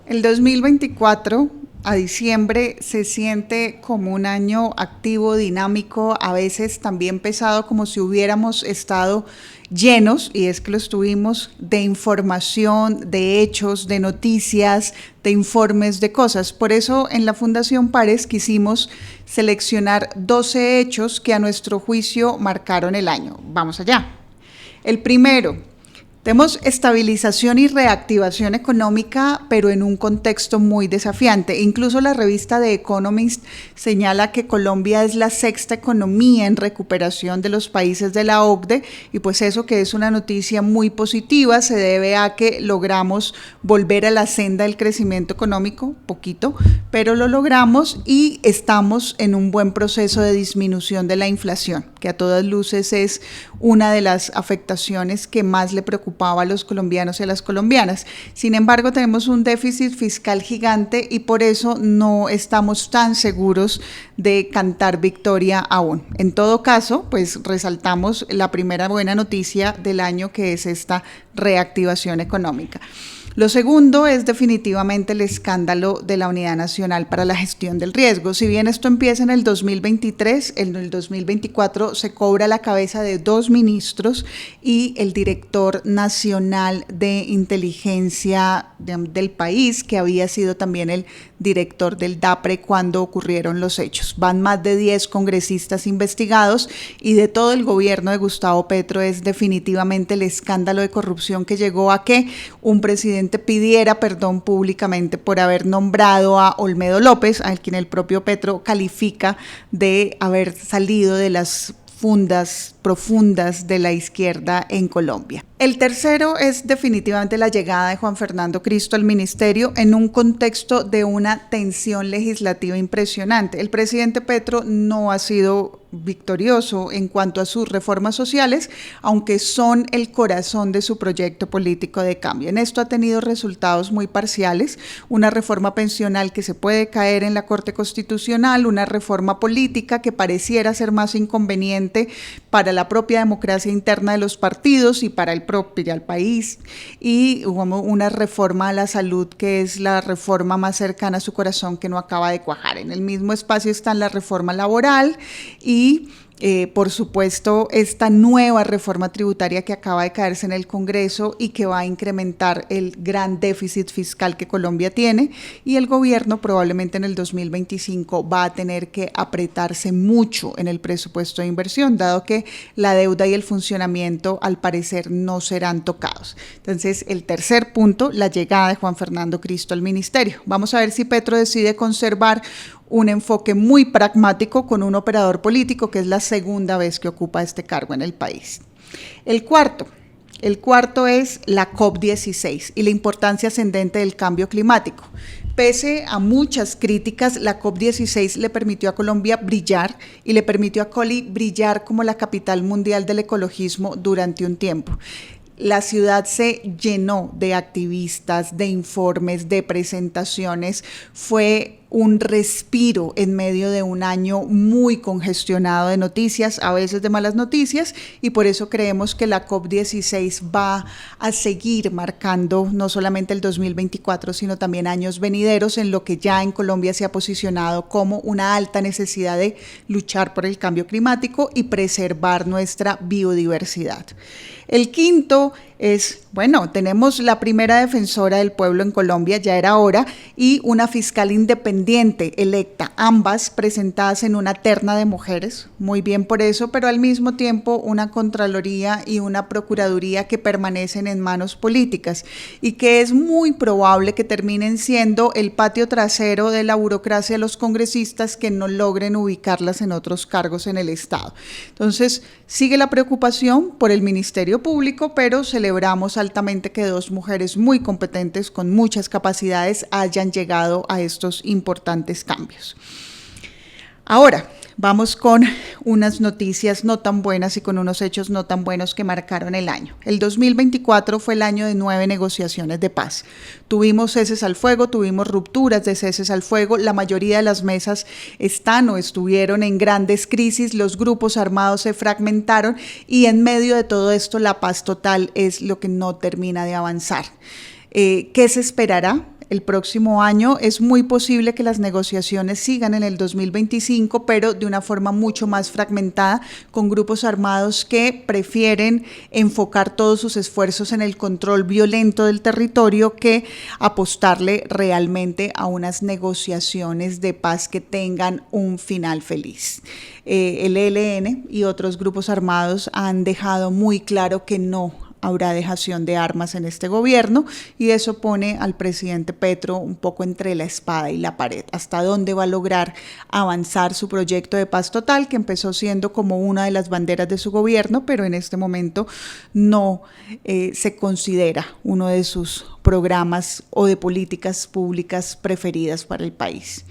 El 2024 a diciembre se siente como un año activo, dinámico, a veces también pesado, como si hubiéramos estado llenos, y es que lo estuvimos, de información, de hechos, de noticias, de informes, de cosas. Por eso en la Fundación Pares quisimos seleccionar 12 hechos que a nuestro juicio marcaron el año. Vamos allá. El primero: tenemos estabilización y reactivación económica, pero en un contexto muy desafiante. Incluso la revista The Economist señala que Colombia es la sexta economía en recuperación de los países de la OCDE, y pues eso, que es una noticia muy positiva, se debe a que logramos volver a la senda del crecimiento económico, poquito, pero lo logramos, y estamos en un buen proceso de disminución de la inflación, que a todas luces es una de las afectaciones que más le preocupa a los colombianos y a las colombianas. Sin embargo, tenemos un déficit fiscal gigante y por eso no estamos tan seguros de cantar victoria aún. En todo caso, pues resaltamos la primera buena noticia del año, que es esta reactivación económica. Lo segundo es definitivamente el escándalo de la Unidad Nacional para la Gestión del Riesgo. Si bien esto empieza en el 2023, en el 2024 se cobra la cabeza de 2 ministros y el director nacional de inteligencia del país, que había sido también el director del DAPRE cuando ocurrieron los hechos. Van más de 10 congresistas investigados, y de todo el gobierno de Gustavo Petro es definitivamente el escándalo de corrupción que llegó a que un presidente pidiera perdón públicamente por haber nombrado a Olmedo López, al quien el propio Petro califica de haber salido de las fundas profundas de la izquierda en Colombia. El tercero es definitivamente la llegada de Juan Fernando Cristo al ministerio en un contexto de una tensión legislativa impresionante. El presidente Petro no ha sido victorioso en cuanto a sus reformas sociales, aunque son el corazón de su proyecto político de cambio. En esto ha tenido resultados muy parciales: una reforma pensional que se puede caer en la Corte Constitucional, una reforma política que pareciera ser más inconveniente para la propia democracia interna de los partidos y para el propio al país, y una reforma a la salud que es la reforma más cercana a su corazón, que no acaba de cuajar. En el mismo espacio están la reforma laboral y por supuesto, esta nueva reforma tributaria que acaba de caerse en el Congreso y que va a incrementar el gran déficit fiscal que Colombia tiene, y el gobierno probablemente en el 2025 va a tener que apretarse mucho en el presupuesto de inversión, dado que la deuda y el funcionamiento al parecer no serán tocados. Entonces, el tercer punto, la llegada de Juan Fernando Cristo al ministerio. Vamos a ver si Petro decide conservar un enfoque muy pragmático con un operador político, que es la segunda vez que ocupa este cargo en el país. El cuarto es la COP16 y la importancia ascendente del cambio climático. Pese a muchas críticas, la COP16 le permitió a Colombia brillar, y le permitió a Coli brillar como la capital mundial del ecologismo durante un tiempo. La ciudad se llenó de activistas, de informes, de presentaciones. Fue un respiro en medio de un año muy congestionado de noticias, a veces de malas noticias, y por eso creemos que la COP16 va a seguir marcando no solamente el 2024, sino también años venideros, en lo que ya en Colombia se ha posicionado como una alta necesidad de luchar por el cambio climático y preservar nuestra biodiversidad. El quinto es, tenemos la primera defensora del pueblo en Colombia, ya era hora, y una fiscal independiente electa, ambas presentadas en una terna de mujeres, muy bien por eso, pero al mismo tiempo una Contraloría y una Procuraduría que permanecen en manos políticas y que es muy probable que terminen siendo el patio trasero de la burocracia de los congresistas que no logren ubicarlas en otros cargos en el Estado. Entonces, sigue la preocupación por el Ministerio Público, pero celebramos altamente que 2 mujeres muy competentes con muchas capacidades hayan llegado a estos importantes cambios. Ahora, vamos con unas noticias no tan buenas y con unos hechos no tan buenos que marcaron el año. El 2024 fue el año de 9 negociaciones de paz. Tuvimos ceses al fuego, tuvimos rupturas de ceses al fuego, la mayoría de las mesas están o estuvieron en grandes crisis, los grupos armados se fragmentaron y en medio de todo esto la paz total es lo que no termina de avanzar. ¿Qué se esperará? el próximo año. Es muy posible que las negociaciones sigan en el 2025, pero de una forma mucho más fragmentada, con grupos armados que prefieren enfocar todos sus esfuerzos en el control violento del territorio que apostarle realmente a unas negociaciones de paz que tengan un final feliz. El ELN y otros grupos armados han dejado muy claro que no habrá dejación de armas en este gobierno, y eso pone al presidente Petro un poco entre la espada y la pared. ¿Hasta dónde va a lograr avanzar su proyecto de paz total, que empezó siendo como una de las banderas de su gobierno, pero en este momento no se considera uno de sus programas o de políticas públicas preferidas para el país?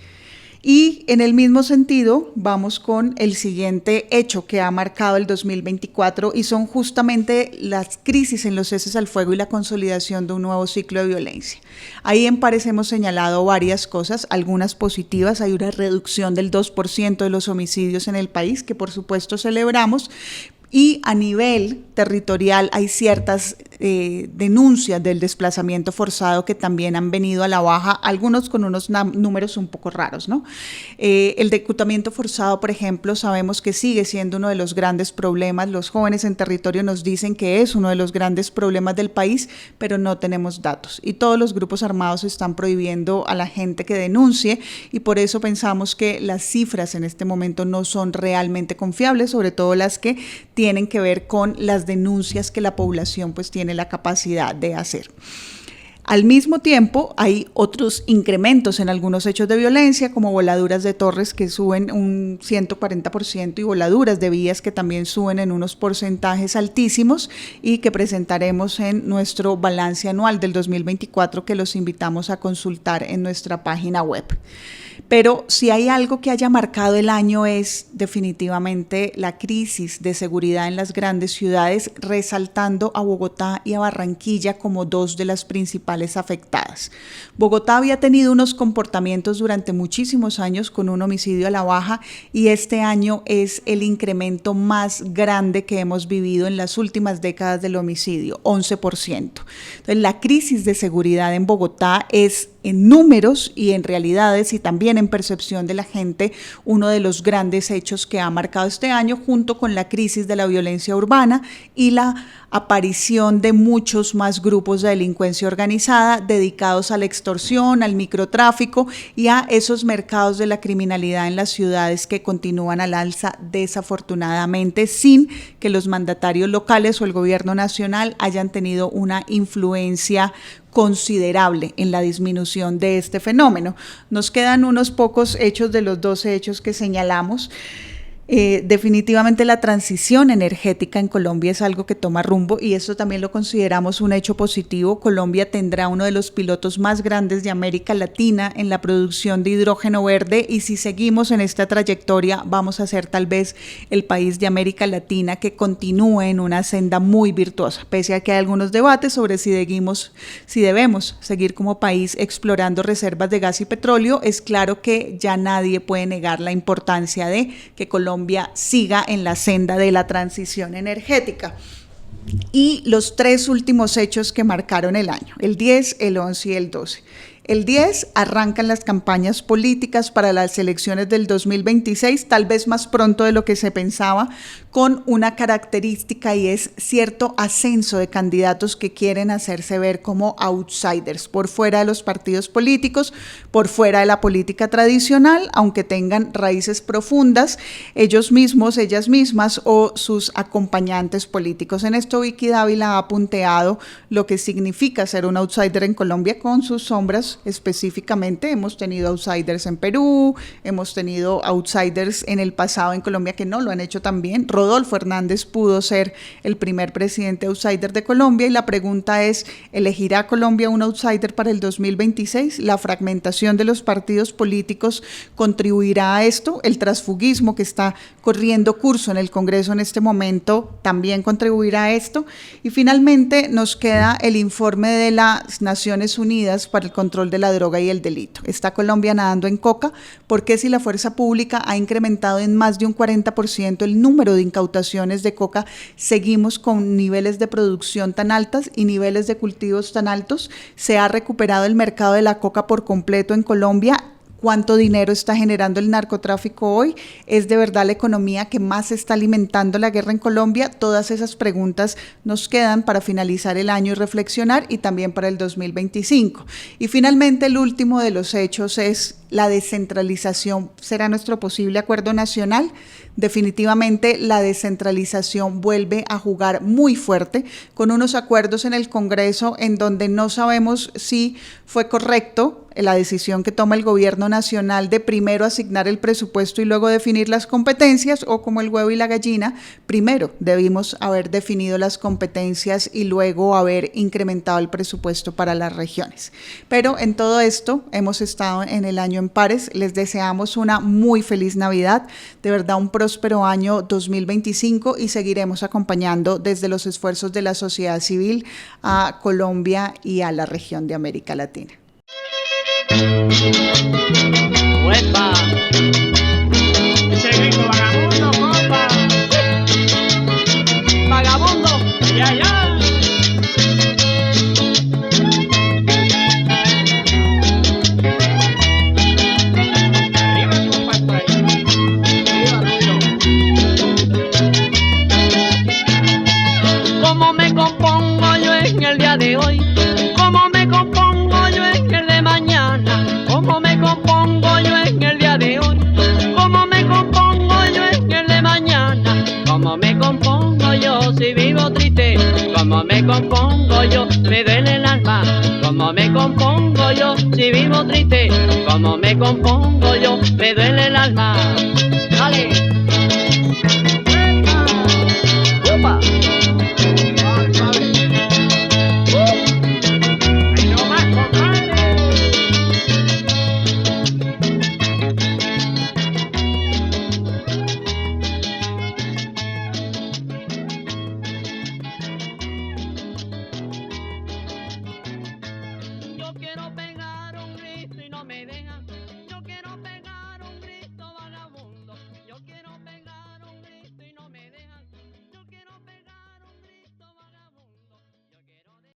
Y en el mismo sentido, vamos con el siguiente hecho que ha marcado el 2024, y son justamente las crisis en los ceses al fuego y la consolidación de un nuevo ciclo de violencia. Ahí en Pares hemos señalado varias cosas, algunas positivas. Hay una reducción del 2% de los homicidios en el país, que por supuesto celebramos. Y a nivel territorial hay ciertas denuncias del desplazamiento forzado que también han venido a la baja, algunos con unos números un poco raros, ¿no? El reclutamiento forzado, por ejemplo, sabemos que sigue siendo uno de los grandes problemas. Los jóvenes en territorio nos dicen que es uno de los grandes problemas del país, pero no tenemos datos. Y todos los grupos armados están prohibiendo a la gente que denuncie, y por eso pensamos que las cifras en este momento no son realmente confiables, sobre todo las que tienen que ver con las denuncias que la población pues tiene la capacidad de hacer. Al mismo tiempo, hay otros incrementos en algunos hechos de violencia, como voladuras de torres que suben un 140% y voladuras de vías que también suben en unos porcentajes altísimos, y que presentaremos en nuestro balance anual del 2024, que los invitamos a consultar en nuestra página web. Pero si hay algo que haya marcado el año es definitivamente la crisis de seguridad en las grandes ciudades, resaltando a Bogotá y a Barranquilla como dos de las principales afectadas. Bogotá había tenido unos comportamientos durante muchísimos años con un homicidio a la baja, y este año es el incremento más grande que hemos vivido en las últimas décadas del homicidio, 11%. Entonces, la crisis de seguridad en Bogotá es, en números y en realidades y también en percepción de la gente, uno de los grandes hechos que ha marcado este año, junto con la crisis de la violencia urbana y la aparición de muchos más grupos de delincuencia organizada dedicados a la extorsión, al microtráfico y a esos mercados de la criminalidad en las ciudades que continúan al alza, desafortunadamente, sin que los mandatarios locales o el gobierno nacional hayan tenido una influencia considerable en la disminución de este fenómeno. Nos quedan unos pocos hechos de los 12 hechos que señalamos. Definitivamente la transición energética en Colombia es algo que toma rumbo, y esto también lo consideramos un hecho positivo. Colombia tendrá uno de los pilotos más grandes de América Latina en la producción de hidrógeno verde, y si seguimos en esta trayectoria vamos a ser tal vez el país de América Latina que continúe en una senda muy virtuosa, pese a que hay algunos debates sobre si debemos seguir como país explorando reservas de gas y petróleo. Es claro que ya nadie puede negar la importancia de que Colombia siga en la senda de la transición energética. Y los tres últimos hechos que marcaron el año, el 10, el 11 y el 12. El 10 arrancan las campañas políticas para las elecciones del 2026, tal vez más pronto de lo que se pensaba, con una característica, y es cierto ascenso de candidatos que quieren hacerse ver como outsiders, por fuera de los partidos políticos, por fuera de la política tradicional, aunque tengan raíces profundas, ellos mismos, ellas mismas o sus acompañantes políticos. En esto Vicky Dávila ha punteado lo que significa ser un outsider en Colombia con sus sombras. Específicamente hemos tenido outsiders en Perú, hemos tenido outsiders en el pasado en Colombia que no lo han hecho tan bien. Rodolfo Hernández pudo ser el primer presidente outsider de Colombia, y la pregunta es, ¿elegirá Colombia un outsider para el 2026? ¿La fragmentación de los partidos políticos contribuirá a esto? ¿El transfugismo que está corriendo curso en el Congreso en este momento también contribuirá a esto? Y finalmente nos queda el informe de las Naciones Unidas para el control control de la droga y el delito. ¿Está Colombia nadando en coca? Porque si la fuerza pública ha incrementado en más de un 40% el número de incautaciones de coca, seguimos con niveles de producción tan altas y niveles de cultivos tan altos? ¿Se ha recuperado el mercado de la coca por completo en Colombia? ¿Cuánto dinero está generando el narcotráfico hoy? ¿Es de verdad la economía que más está alimentando la guerra en Colombia? Todas esas preguntas nos quedan para finalizar el año y reflexionar, y también para el 2025. Y finalmente, el último de los hechos es la descentralización. ¿Será nuestro posible acuerdo nacional? Definitivamente la descentralización vuelve a jugar muy fuerte, con unos acuerdos en el Congreso en donde no sabemos si fue correcto la decisión que toma el gobierno nacional de primero asignar el presupuesto y luego definir las competencias, o como el huevo y la gallina, primero debimos haber definido las competencias y luego haber incrementado el presupuesto para las regiones. Pero en todo esto hemos estado en el año en pares. Les deseamos una muy feliz Navidad, de verdad un próspero año 2025, y seguiremos acompañando desde los esfuerzos de la sociedad civil a Colombia y a la región de América Latina. ¡Uepa! Ese grito, vagabundo, compa. Vagabundo, ya, ya. Arriba, compa, por ahí. Arriba, Rubio. ¿Cómo me compongo yo en el día de hoy? ¿Cómo me compongo yo en el de mañana? ¿Cómo me compongo yo en el día de hoy? ¿Cómo me compongo yo en el de mañana? ¿Cómo me compongo yo si vivo triste? ¿Cómo me compongo yo? Me duele el alma. ¿Cómo me compongo yo si vivo triste? ¿Cómo me compongo yo? Me duele el alma. ¡Dale!